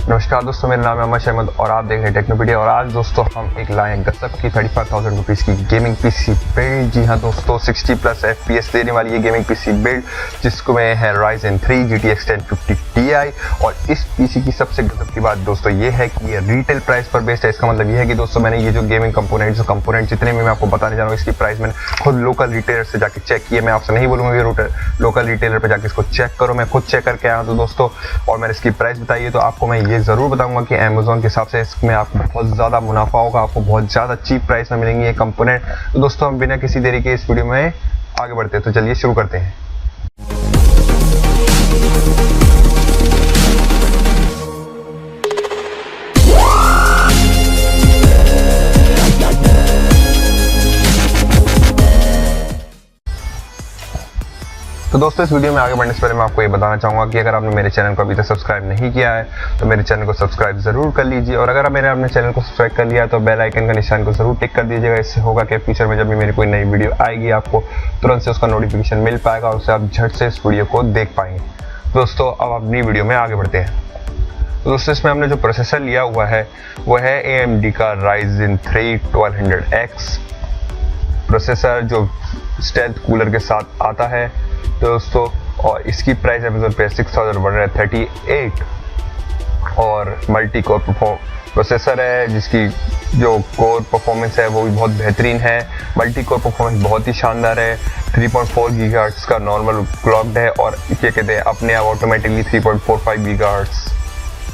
नमस्कार दोस्तों, मेरा नाम है अमर अहमद और आप देख रहे हैं टेक्नोपीडिया। और आज दोस्तों हम एक लाए गजब की 35,000 रुपीज़ की गेमिंग पीसी बिल्ड। जी हाँ दोस्तों, 60+ FPS देने वाली ये गेमिंग पीसी बिल्ड जिसको में है Ryzen 3 GTX 1050 Ti। और इस पीसी की सबसे गजब की बात दोस्तों ये है कि ये रिटेल प्राइस पर बेस्ड है। इसका मतलब ये है कि दोस्तों मैंने ये जो गेमिंग कंपोनेंट जितने भी मैं आपको बताने जा रहा हूँ, इसकी प्राइस मैंने खुद लोकल रिटेलर से जाके चेक किए। मैं आपसे नहीं बोलूँगा ये लोकल रिटेलर पर जाके इसको चेक करो, मैं खुद चेक करके आया तो दोस्तों, और मैंने इसकी प्राइस बताई है। तो आपको मैं ये ज़रूर बताऊंगा कि अमेज़ॉन के हिसाब से इसमें आपको बहुत ज़्यादा मुनाफा होगा, आपको बहुत ज़्यादा चीप प्राइस में मिलेंगे ये कंपोनेंट। तो दोस्तों हम बिना किसी देरी के इस वीडियो में आगे बढ़ते हैं, तो चलिए शुरू करते हैं। तो दोस्तों इस वीडियो में आगे बढ़ने से पहले मैं आपको ये बताना चाहूँगा कि अगर आपने मेरे चैनल को अभी तक सब्सक्राइब नहीं किया है तो मेरे चैनल को सब्सक्राइब ज़रूर कर लीजिए। और अगर मैंने अपने चैनल को सब्सक्राइब कर लिया है तो बेल आइकन का निशान को ज़रूर टिक कर दीजिएगा। इससे होगा कि फ्यूचर में जब भी मेरी कोई नई वीडियो आएगी आपको तुरंत से उसका नोटिफिकेशन मिल पाएगा और उससे आप झट से इस वीडियो को देख पाएंगे। दोस्तों अब अपनी वीडियो में आगे बढ़ते हैं। तो दोस्तों इसमें हमने जो प्रोसेसर लिया हुआ है वो है AMD का Ryzen 3 1200X प्रोसेसर जो स्टेल्थ कूलर के साथ आता है दोस्तों। और इसकी प्राइस अमेज़न पे 6138 और मल्टी कोर प्रोसेसर है जिसकी जो कोर परफॉर्मेंस है वो भी बहुत बेहतरीन है। मल्टी कोर परफॉर्मेंस बहुत ही शानदार है। 3.4 गीगाहर्ट्ज़ का नॉर्मल क्लॉक्ड है और क्या कहते हैं अपने आप ऑटोमेटिकली 3.45 गीगाहर्ट्ज़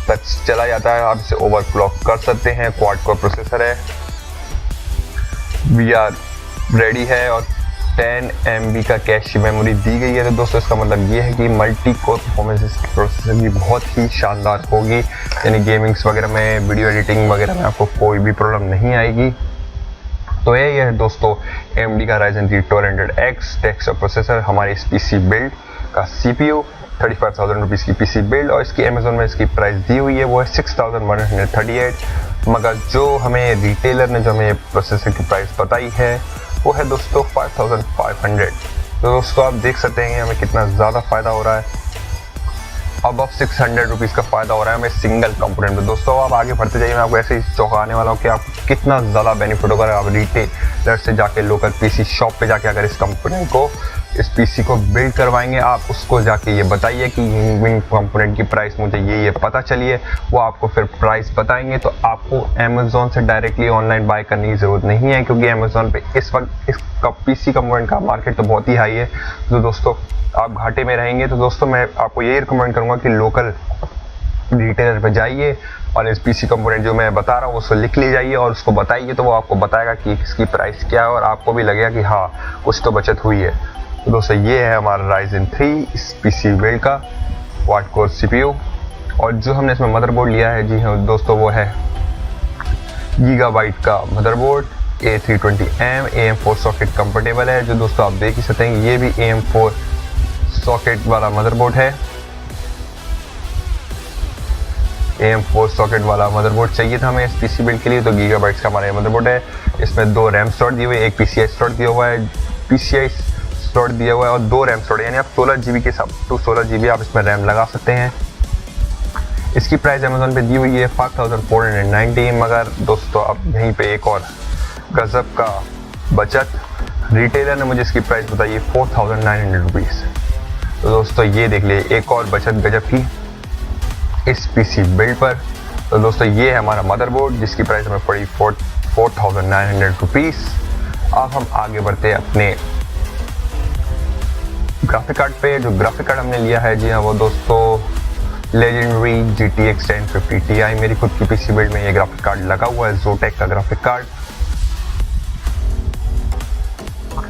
तक चला जाता है। आप इसे ओवर क्लॉक कर सकते हैं। क्वाड कोर प्रोसेसर है, VR रेडी है और 10 MB का कैश मेमोरी दी गई है। तो दोस्तों इसका मतलब ये है कि मल्टी कोर परफॉर्मेंस इस प्रोसेसर की बहुत ही शानदार होगी, यानी गेमिंग्स वगैरह में, वीडियो एडिटिंग वगैरह में आपको कोई भी प्रॉब्लम नहीं आएगी। तो यही है दोस्तों AMD का Ryzen 3 1200X डेस्कटॉप प्रोसेसर हमारी इस पीसी बिल्ड का CPU 35,000 रुपीज़ की पीसी बिल्ड। और इसकी अमेज़ॉन में इसकी प्राइस दी हुई है वो है 6138। मगर जो हमें रिटेलर ने जो हमें प्रोसेसर की प्राइस बताई है वो है दोस्तों 5500। तो दोस्तों आप देख सकते हैं हमें कितना ज़्यादा फ़ायदा हो रहा है। अब 600 रुपीज़ का फ़ायदा हो रहा है हमें सिंगल कंपोनेंट में। दोस्तों आप आगे बढ़ते जाइए, मैं आपको ऐसे ही चौंकाने वाला हूँ कि आप कितना ज़्यादा बेनिफिट होगा आप रिटेलर से जाके लोकल पीसी शॉप पे जाके अगर इस कंपोनेंट को, इस पीसी को बिल्ड करवाएंगे। आप उसको जाके ये बताइए कि इन कंपोनेंट की प्राइस मुझे ये पता चलिए, वो आपको फिर प्राइस बताएंगे। तो आपको अमेज़ॉन से डायरेक्टली ऑनलाइन बाय करने की ज़रूरत नहीं है, क्योंकि अमेज़ॉन पे इस वक्त इस पीसी कंपोनेंट का मार्केट तो बहुत ही हाई है। तो दोस्तों आप घाटे में रहेंगे। तो दोस्तों मैं आपको यही रिकमेंड करूँगा कि लोकल रिटेलर पे जाइए और इस पीसी कंपोनेंट जो मैं बता रहा हूँ उसको लिख ले जाइए और उसको बताइए। तो वो आपको बताएगा कि इसकी प्राइस क्या है और आपको भी लगेगा कि हाँ कुछ तो बचत हुई है। तो दोस्तों ये है हमारा Ryzen 3 इस पीसी बिल्ड का क्वाड कोर CPU। और जो हमने इसमें मदरबोर्ड लिया है, जी हाँ दोस्तों, वो है गीगाबाइट का motherboard A320M AM4 socket comfortable है। जो दोस्तों आप देख ही सकते हैं ये भी AM4 सॉकेट वाला मदरबोर्ड है। AM4 सॉकेट वाला मदरबोर्ड चाहिए था हमें इस पीसी बिल्ड के लिए, तो गीगाबाइट का हमारा मदरबोर्ड है। इसमें 2 रैम स्लॉट दिए हुए, एक PCI स्लॉट दिया हुआ है, PCI स्लॉट दिया हुआ है और 2 रैम स्लॉट, यानी आप 16 GB के साथ 16 GB आप इसमें रैम लगा सकते हैं। इसकी प्राइस अमेज़ॉन पे दी हुई है 5490। मगर दोस्तों अब यहीं पे एक और गजब का बचत, रिटेलर ने मुझे इसकी प्राइस बताई है 4900 रुपीज़। तो दोस्तों ये देख लिए एक और बचत गजब की इस पीसी बिल्ड पर। तो दोस्तों ये है हमारा मदरबोर्ड जिसकी प्राइस हमें पड़ी 4900 रुपीज़। अब हम आगे बढ़ते हैं अपने ग्राफिक कार्ड पे। जो ग्राफिक कार्ड हमने लिया है, जी हाँ, वो दोस्तों लेजेंडरी GTX 1050 Ti। मेरी खुद की पीसी बिल्ड में ये ग्राफिक कार्ड लगा हुआ है, Zotac का ग्राफिक कार्ड।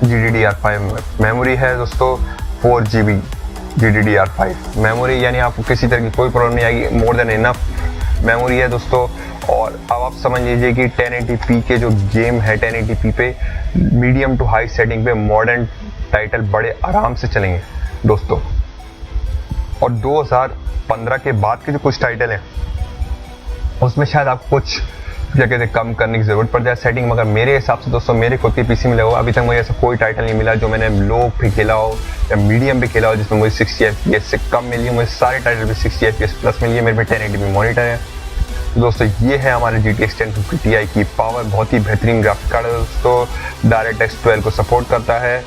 GDDR5 मेमोरी है दोस्तों, 4 GB GDDR5 मेमोरी, यानी आपको किसी तरह की कोई प्रॉब्लम नहीं आएगी, मोर देन इनफ मेमोरी है दोस्तों। और अब आप समझ लीजिए कि 1080p के जो गेम है 1080p पे मीडियम टू हाई सेटिंग पे मॉडर्न टाइटल बड़े आराम से चलेंगे दोस्तों। और 2015 के बाद के जो कुछ टाइटल हैं उसमें शायद आप कुछ क्या कहते हैं कम करने की ज़रूरत पड़ जाए सेटिंग, मगर मेरे हिसाब से दोस्तों मेरे खुद के पीसी में लगा अभी तक मुझे ऐसा कोई टाइटल नहीं मिला जो मैंने लो पे खेला हो या मीडियम पे खेला हो जिसमें मुझे 60 FPS से कम मिली है। मुझे सारे टाइटल पे 60 FPS प्लस मिली है। मेरे पे 1080p मॉनिटर है। तो दोस्तों ये है हमारे GTX 1050 Ti की पावर। बहुत ही बेहतरीन ग्राफिक कार्ड है दोस्तों। डायरेक्टX 12 को सपोर्ट करता है।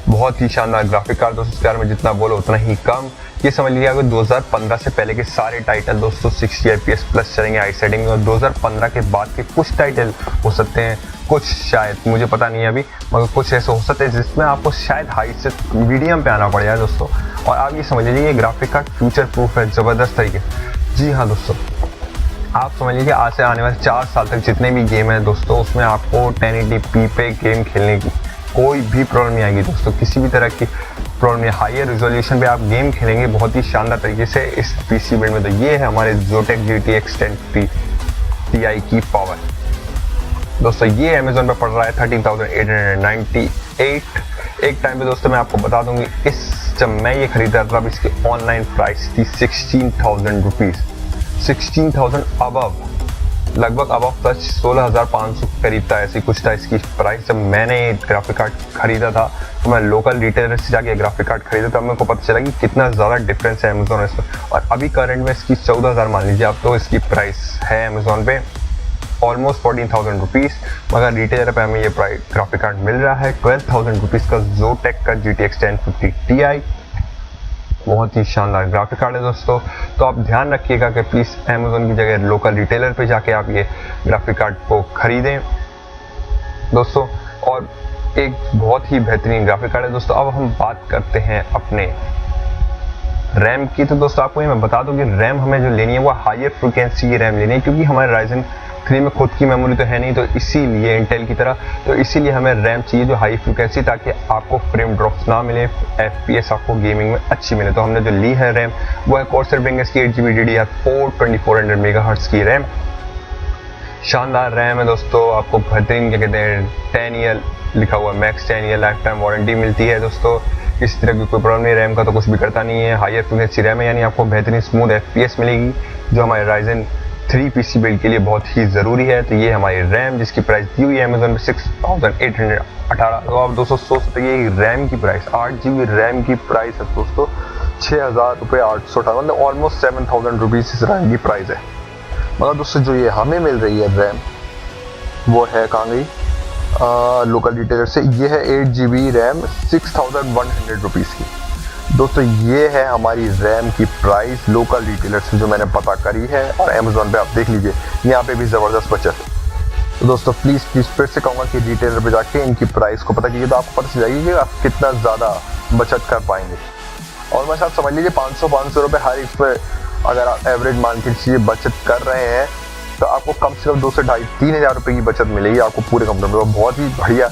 बहुत ही शानदार ग्राफिक कार्ड दोस्तों। इसके बारे में जितना बोलो उतना ही कम। ये समझ लीजिए अगर 2015 से पहले के सारे टाइटल दोस्तों 60 FPS प्लस चलेंगे हाई सेटिंग में, और 2015 के बाद के कुछ टाइटल हो सकते हैं, कुछ शायद मुझे पता नहीं है अभी, मगर कुछ ऐसे हो सकते हैं जिसमें आपको शायद हाई से मीडियम पे आना पड़ेगा दोस्तों। और आप ये समझ लीजिए ये ग्राफिक कार्ड फ्यूचर प्रूफ है ज़बरदस्त तरीके। जी हाँ दोस्तों, आप समझ लीजिए आज से आने वाले 4 साल तक जितने भी गेम हैं दोस्तों उसमें आपको 1080p पे गेम खेलने की कोई भी प्रॉब्लम नहीं आएगी दोस्तों। किसी भी तरह की प्रॉब्लम नहीं। हायर रिजोल्यूशन पे आप गेम खेलेंगे बहुत ही शानदार तरीके से इस पीसी बिल्ड में। तो ये है हमारे Zotac GTX 1050 Ti की पावर दोस्तों। ये अमेजोन पे पड़ रहा है 13,898। एक टाइम पे दोस्तों मैं आपको बता दूंगी जब मैं ये खरीदा था इसकी ऑनलाइन प्राइस थी 16,000 रुपीज़। 16,000 अबव, लगभग अबव टच 16,500 करीब था, ऐसी कुछ था इसकी प्राइस। जब मैंने ये ग्राफिक कार्ड खरीदा था तो मैं लोकल रिटेलर से जाके ग्राफिक कार्ड खरीदा था, मेरे को पता चला कि कितना ज़्यादा डिफरेंस है अमेजोन और इसमें। और अभी करंट में इसकी 14,000 मान लीजिए आप, तो इसकी प्राइस है अमेजोन पे ऑलमोस्ट 14,000 रुपीज़, मगर रिटेलर पे हमें ये प्राइस ग्राफिक कार्ड मिल रहा है 12,000 रुपीज़ का Zotac का GTX 1050 Ti। बहुत ही शानदार ग्राफिक कार्ड है दोस्तों। तो आप ध्यान रखिएगा कि प्लीज़ अमेजोन की जगह लोकल रिटेलर पे जाके आप ये ग्राफिक कार्ड को खरीदें दोस्तों। और एक बहुत ही बेहतरीन ग्राफिक कार्ड है दोस्तों। अब हम बात करते हैं अपने रैम की। तो दोस्तों आपको ये मैं बता दूं कि रैम हमें जो लेनी है वो हायर फ्रिक्वेंसी की रैम लेनी है, क्योंकि हमारे Ryzen 3 में खुद की मेमोरी तो है नहीं, तो इसीलिए इंटेल की तरह, तो इसीलिए हमें रैम चाहिए जो हाई फ्रिक्वेंसी, ताकि आपको फ्रेम ड्रॉप्स ना मिले, FPS आपको गेमिंग में अच्छी मिले। तो हमने जो ली है रैम वो है Corsair Bringus की 8GB DDR4 2400 MHz की रैम। शानदार रैम है दोस्तों। आपको बेहतरीन क्या कहते हैं 10 ईयर लिखा हुआ max 10 year life time warranty मिलती है दोस्तों। इस तरह की कोई प्रॉब्लम नहीं, रैम का तो कुछ भी करता नहीं है। हायर फ्रिक्वेंसी रैम है, यानी आपको बेहतरीन स्मूथ FPS मिलेगी जो हमारे Ryzen 3 पीसी बिल्ड के लिए बहुत ही ज़रूरी है। तो ये हमारी रैम जिसकी प्राइस दी हुई है अमेजोन पे 6,818। तो आप दोस्तों सोच सकते हैं ये रैम की प्राइस 8GB रैम की प्राइस है दोस्तों 6,000 रुपये 858, मतलब ऑलमोस्ट 7,000 रुपीज़ इस रैम की प्राइस है। मगर दोस्तों जो ये हमें मिल रही है रैम वो है कहाँ गई लोकल रिटेलर से, ये है 8GB रैम 6,100 रुपीज़ की दोस्तों। ये है हमारी रैम की प्राइस लोकल रिटेलर से जो मैंने पता करी है, और अमेजोन पे आप देख लीजिए यहाँ पे भी ज़बरदस्त बचत। तो दोस्तों प्लीज़ फिर से कहूँगा कि रिटेलर पे जाके इनकी प्राइस को पता कीजिए, तो आपको पता चल जाएगी कि आप कितना ज़्यादा बचत कर पाएंगे। और मैं साथ समझ लीजिए 500 रुपये हर एक पे अगर आप एवरेज मान के चीज़ें बचत कर रहे हैं तो आपको कम से कम 2 से 2,500-3 हज़ार रुपये की बचत मिलेगी आपको पूरे कंपनी में। बहुत ही बढ़िया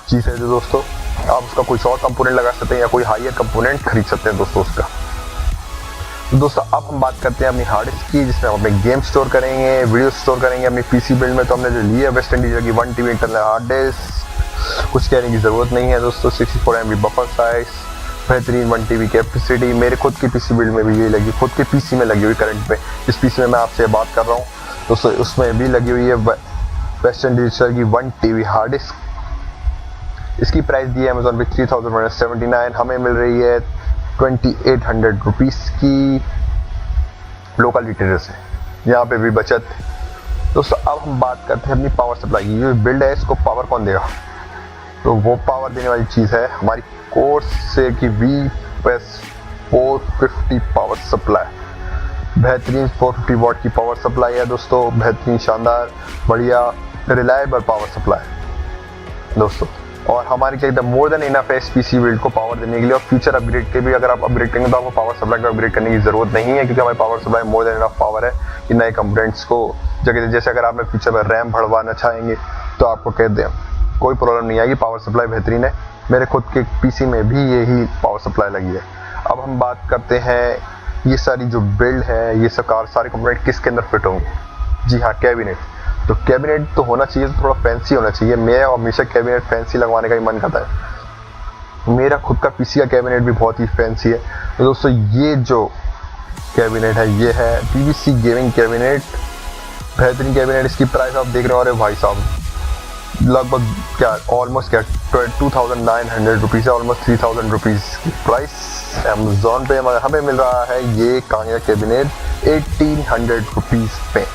चीज़ है जो दोस्तों। आप उसका कोई और कंपोनेंट लगा सकते हैं या कोई हायर कंपोनेंट खरीद सकते हैं दोस्तों उसका। तो दोस्तों अब हम बात करते हैं अपनी हार्ड डिस्क की, जिसमें हम अपने गेम स्टोर करेंगे, वीडियो स्टोर करेंगे अपनी पीसी बिल्ड में। तो हमने जो लिया वेस्ट इंडीज की 1 TB इंटरनल हार्ड डिस्क, कुछ कहने की ज़रूरत नहीं है दोस्तों। 64 MB बफर साइज, बेहतरीन 1 TB कैपेसिटी। मेरे खुद की पीसी बिल्ड में भी ये लगी, खुद के पीसी में लगी हुई करंट पे जिस पीसी में मैं आपसे बात कर रहा हूँ दोस्तों उसमें भी लगी हुई है वेस्टर्न डिजिटल की 1 TB हार्ड डिस्क। इसकी प्राइस दी है अमेजोन पे 3,179, हमें मिल रही है 2,800 रुपीज़ की लोकल रिटेलर से, यहाँ पे भी बचत। दोस्तों अब हम बात करते हैं अपनी पावर सप्लाई की। जो बिल्ड है इसको पावर कौन देगा, तो वो पावर देने वाली चीज़ है हमारी Corsair की VPS 450 पावर सप्लाई। बेहतरीन 450 वाट की पावर सप्लाई है दोस्तों, बेहतरीन शानदार बढ़िया रिलायबल पावर सप्लाई दोस्तों। और हमारी क्या कहते हैं मोर देन इनफ है इस पीसी बिल्ड को पावर देने के लिए। और फ्यूचर अपग्रेड के भी अगर आप अपग्रेड करेंगे तो आपको पावर सप्लाई को अपग्रेड करने की ज़रूरत नहीं है, क्योंकि हमारी power supply more than enough power है कि नए कंपोनेंट्स को जगह, जैसे अगर आप फ्यूचर में रैम बढ़वाना चाहेंगे तो आपको कह दें कोई प्रॉब्लम नहीं आएगी, पावर सप्लाई बेहतरीन है। मेरे खुद के पीसी में भी यही पावर सप्लाई लगी है। अब हम बात करते हैं ये सारी जो बिल्ड है ये सब सारे कंपोनेंट किसके अंदर फिट होंगे। जी हाँ, कैबिनेट। तो कैबिनेट तो होना चाहिए, तो थोड़ा फैंसी होना चाहिए। मेरा हमेशा कैबिनेट फैंसी लगवाने का ही मन करता है। मेरा खुद का पीसी का कैबिनेट भी बहुत ही फैंसी है। तो दोस्तों ये जो कैबिनेट है ये है PVC गेमिंग कैबिनेट बेहतरीन कैबिनेट। इसकी प्राइस आप देख रहे हो, अरे भाई साहब लगभग क्या ऑलमोस्ट क्या 2900 रुपीज़ है, ऑलमोस्ट 3000 रुपीज़ की प्राइस अमेजोन पे हमें मिल रहा है। ये कांगड़ा कैबिनेट 1800 रुपीज़ पे।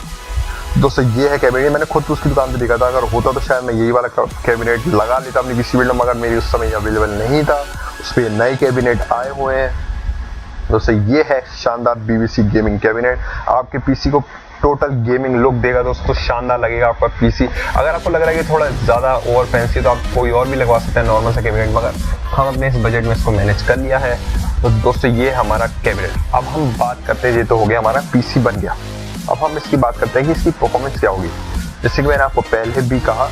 दोस्तों ये है कैबिनेट, मैंने खुद उसकी दुकान पे देखा था, अगर होता तो शायद मैं यही वाला कैबिनेट लगा लेता अपनी पीसी बिल्ड में, मगर मेरी उस समय अवेलेबल नहीं था। उस पर नए कैबिनेट आए हुए हैं। दोस्तों ये है शानदार BBC गेमिंग कैबिनेट, आपके पीसी को टोटल गेमिंग लुक देगा दोस्तों, शानदार लगेगा आपका पीसी। अगर आपको लग रहा है कि थोड़ा ज़्यादा ओवर फैंसी तो आप कोई और भी लगवा सकते हैं नॉर्मल सा कैबिनेट, मगर हम अपने इस बजट में इसको मैनेज कर लिया है। तो दोस्तों ये हमारा कैबिनेट। अब हम बात करते हैं, ये तो हो गया हमारा पीसी बन गया, अब हम इसकी बात करते हैं कि इसकी परफॉर्मेंस क्या होगी। जैसे कि मैंने आपको पहले भी कहा,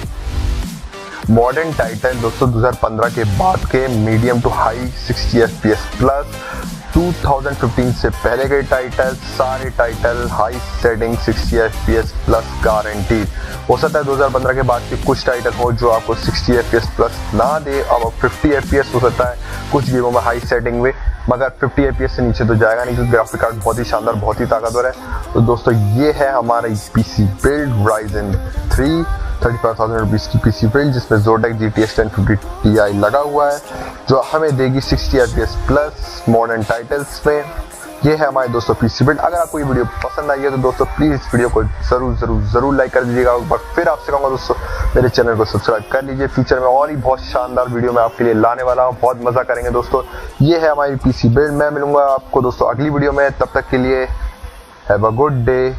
मॉडर्न टाइटल दोस्तों 2015 के बाद के medium to high 60 FPS plus, 2015 से पहले के टाइटल सारे title high setting 60 FPS plus guarantee. हो सकता है 2015 के बाद के कुछ टाइटल हो जो आपको 60 FPS प्लस ना दे, अब 50 FPS हो सकता है कुछ गेमों में हाई सेटिंग में, मगर 50 FPS से नीचे तो जाएगा नहीं, क्योंकि ग्राफिक कार्ड बहुत ही शानदार बहुत ही ताकतवर है। तो दोस्तों ये है हमारा पीसी बिल्ड Ryzen 3 35,000 रुपीज़ की पीसी बिल्ड, जिसमें Zotac GTX 1050 Ti लगा हुआ है, जो हमें देगी 60 FPS प्लस मॉडर्न टाइटल्स में। ये है हमारे दोस्तों पीसी बिल्ड। अगर आपको ये वीडियो पसंद आई है तो दोस्तों प्लीज़ इस वीडियो को ज़रूर लाइक कर दीजिएगा। एक बार फिर आपसे कहूँगा दोस्तों मेरे चैनल को सब्सक्राइब कर लीजिए। फ्यूचर में और ही बहुत शानदार वीडियो मैं आपके लिए लाने वाला हूँ, बहुत मज़ा करेंगे दोस्तों। ये है हमारी पीसी बिल्ड। मैं मिलूंगा आपको दोस्तों अगली वीडियो में, तब तक के लिए हैव अ गुड डे।